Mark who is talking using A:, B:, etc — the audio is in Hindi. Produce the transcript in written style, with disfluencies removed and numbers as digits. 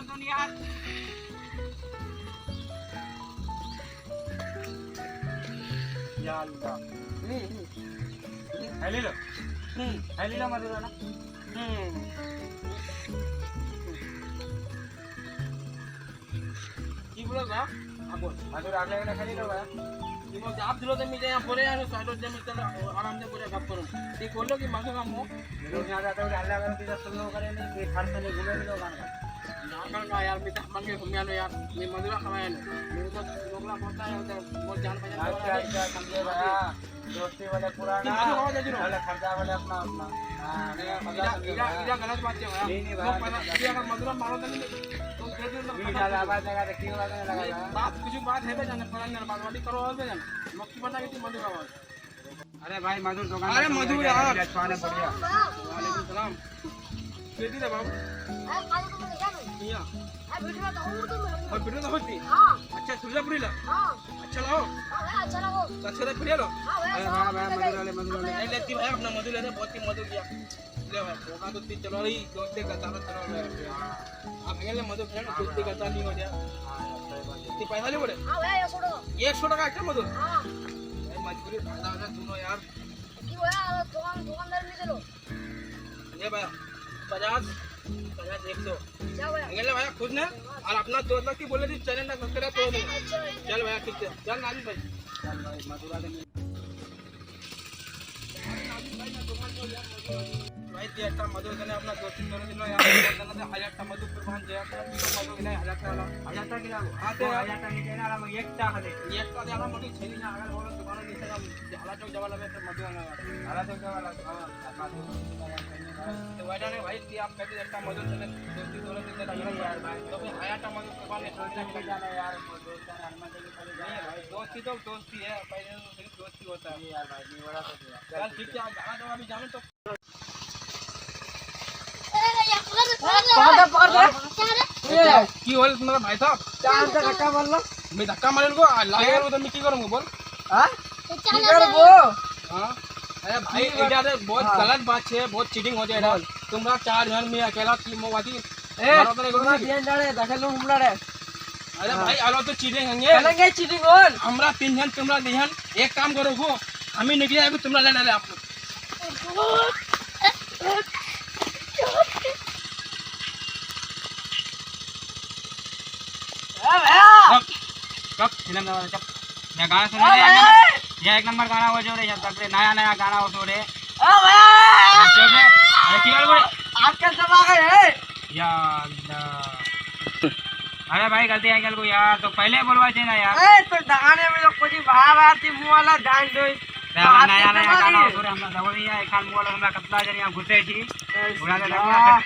A: सुन यार या अल्लाह हेली लो मधुर ना की बोलो का अब मधुर आगले वाला खाली लो भाई ये बोल आप दिलो तो मैं यहाँ बोले यार साइड से मैं चलो आराम से पूरे गप करूँ ये बोलो कि मधुर का मुँह लोग यहाँ जाते हैं अल्लाह का तो सब लोग करें नहीं ये खान से घूमे भी लोग आना ना का यार मैं तहमन के घूमे आलो यार मैं मधुर खाया नहीं मेरे को लोगला पड़ता है तो बहुत जान पहचान अच्छा समझे भैया दोस्ती वाले पुराना वाले खर्चा वाले अपना अपना इरा गलत बात है नहीं भाई अगर मधुर मारो तो नहीं तो फिर ज्यादा आवाज लगा तो क्यों लगा बात कुछ बात है जाने पर बातवाड़ी करो और जाने मक्खी बता के मधुर आवाज अरे भाई मधुर दुकान अरे मधुर यार खाने बढ़िया वालेकुम सलाम केदी रे बाबू हां काल को देखा नहीं हां वीडियो तो और तो वीडियो तो होती हां अच्छा सुरजापुरी ला हां अच्छा लाओ हां अच्छा लाओ अच्छा रे लो हां भाई मधुर वाले नहीं लेती भाई अपना मधुर लेने बहुत ही मधुर किया ले भाई होगा तो तीन चलो रही दोस्ती का तारा चलो अब अगले मधुर फ्रेंड दोस्ती का तारा नहीं हो गया इतनी पैसा ले बोले हां भाई 100 टका क्या मधुर हां भाई मजबूरी फायदा होता दोनों यार की होया दुकानदार में चलो ये भाई 50 100 अगले भाई खुद ने और अपना दोस्त की बोले थी चैनल ना सब्सक्राइब तो नहीं चल भाई ठीक है चल नाजिम भाई चल भाई मधुरा के भाई ते आता मधुर ने अपना दोस्ती करो दिलो यार बोलना ते 1000 टा मधुर कुर्बान जे आता मधुर के 1000 टा 1000 टा किला हां ते 1000 टा निके ना मग एक टा खाली एक टा द्याला मोठी छेली ना अगर बोलो दुकान दिसे ना झाला चौक जवाला में तो मधुर ना झाला चौक जवाला हां तो वाइडा ने भाई ती आप कहते एकटा मधुर चले दोस्ती दोनों दिन लग यार भाई तो फिर 1000 टा मधुर कुर्बान ने सोचा कि जाना यार दोस्त का हनुमान जी का नहीं भाई दोस्ती तो दोस्ती है पहले तो सिर्फ दोस्ती होता है यार भाई नहीं बड़ा तो चल ठीक है गाना दो अभी जाने तो की बोल तुम्हारा भाई साहब चार से धक्का मार लो मैं धक्का मारे को लागे तो मैं की करूंगा बोल हां की करबो हां अरे भाई एटा रे बहुत गलत बात है बहुत चीटिंग हो जाए तुमरा चार जन में अकेला टीम वादी ए तुमरा तीन जने दखल हमला रे अरे भाई आलो तो चीटिंग होंगे करेंगे चीटिंग बोल हमरा तीन जन तुमरा दिहन एक काम करो गो हम ही निकले अभी तुमरा लेने रे आप लोग कब फिल्म ना चप मैं गाना सुन रहे ये एक नंबर गाना हो जो रे तक रे नया नया गाना हो तो रे ओ भैया चुप रे अरे की बोल आपके सब आ गए हैं या अल्लाह अरे भाई गलती है को यार तो पहले बोलवा चाहिए ना यार ए तो गाने में जो कुछ भाव आती मुंह वाला ध्यान दो नया नया गाना हो रे हमरा दवड़िया एखान मोल हमरा कतला जन यहां घुसे छी उड़ा के देखना